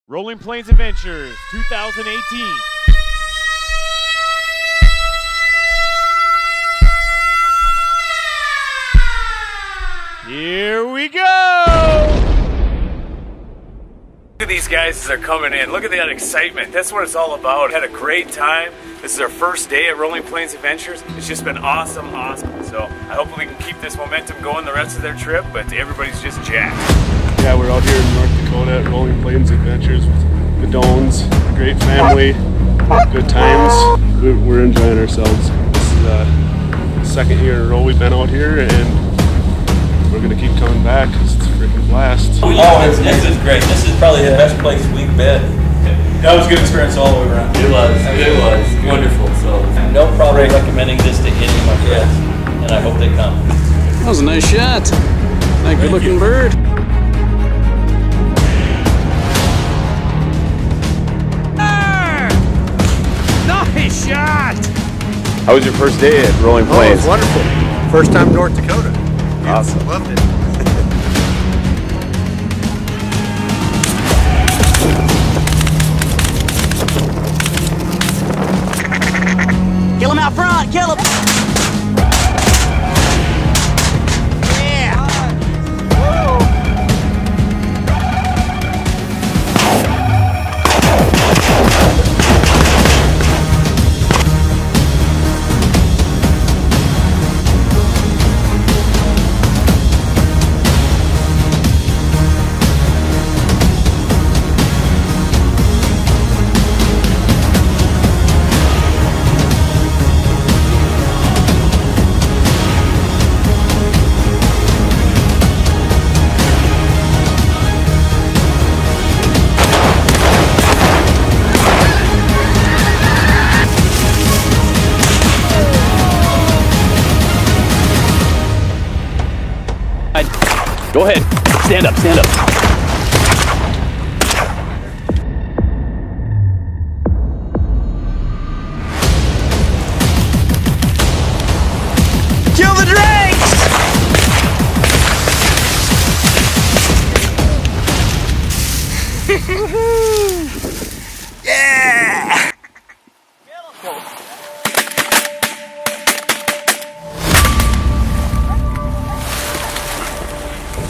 Rolling Plains Adventures 2018. Here we go! Look at these guys as they're coming in. Look at that excitement. That's what it's all about. Had a great time. This is our first day at Rolling Plains Adventures. It's just been awesome. So I hope we can keep this momentum going the rest of their trip, but everybody's just jacked. Yeah, we're out here in North Dakota at Rolling Plains Adventures with the Dones. Great family, good times. We're enjoying ourselves. This is the second year in a row we've been out here, and we're gonna keep coming back. It's a freaking blast. Oh, this is great. This is probably the best place we've been. That was a good experience all the way around. It was wonderful. So no problem recommending this to any of my friends, and I hope they come. That was a nice shot. That good-looking bird. Nice shot! How was your first day at Rolling Plains? Oh, it was wonderful. First time in North Dakota. Awesome. Loved it. Kill him out front, kill him! Go ahead. Stand up, stand up. Kill the drakes! Yeah!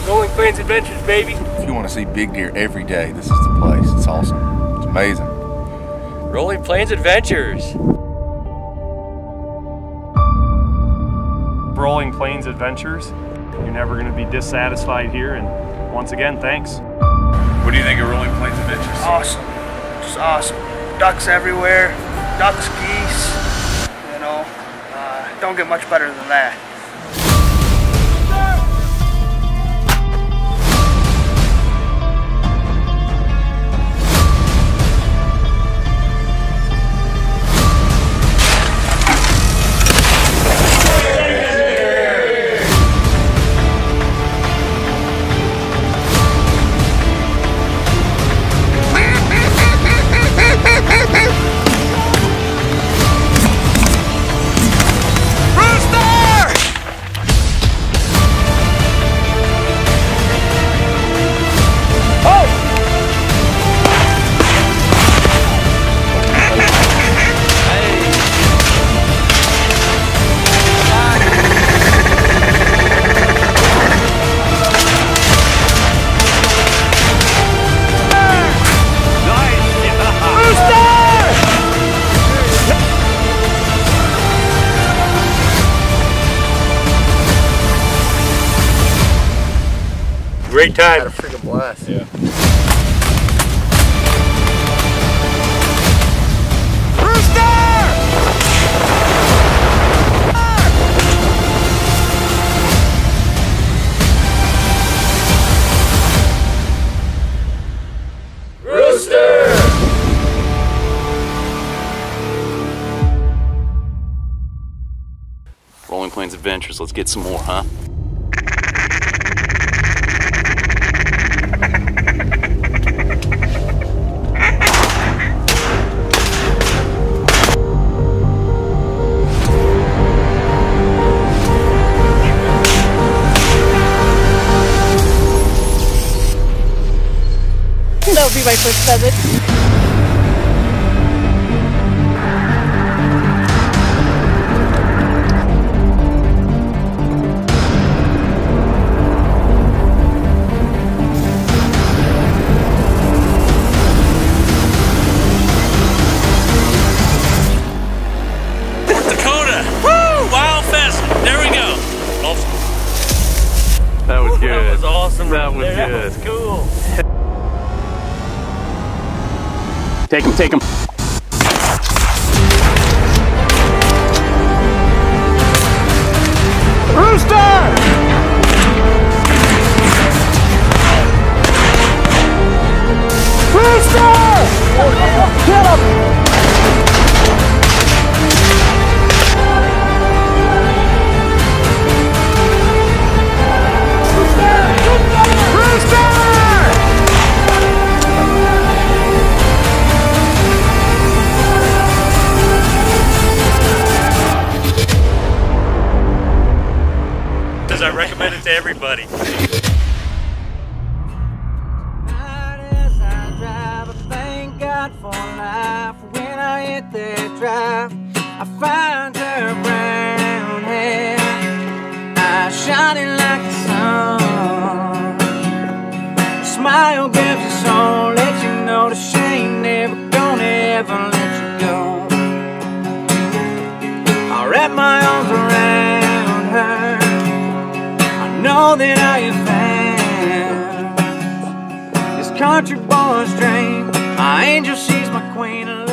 Rolling Plains Adventures, baby. If you want to see big deer every day, this is the place. It's awesome. It's amazing. Rolling Plains Adventures. Rolling Plains Adventures. You're never going to be dissatisfied here, and once again, thanks. What do you think of Rolling Plains Adventures? Awesome. Just awesome. Ducks everywhere. Ducks, geese. You know, don't get much better than that. Great time. Had a freaking blast. Yeah. Rolling Plains Adventures, let's get some more, huh? No That'll be my first present. Dakota! Woo! Wild Fest! There we go. That was good. That was awesome. That was That good. was cool. Take him, take him. I recommend it to everybody. As I drive, I thank God for life. When I hit that drive, I find her brown hair, eyes shining like the sun. Smile gives you soul, let you know that she ain't never gonna ever let you go. I wrap my arms around her, know that I have found this country boy's dream. My angel, she's my queen of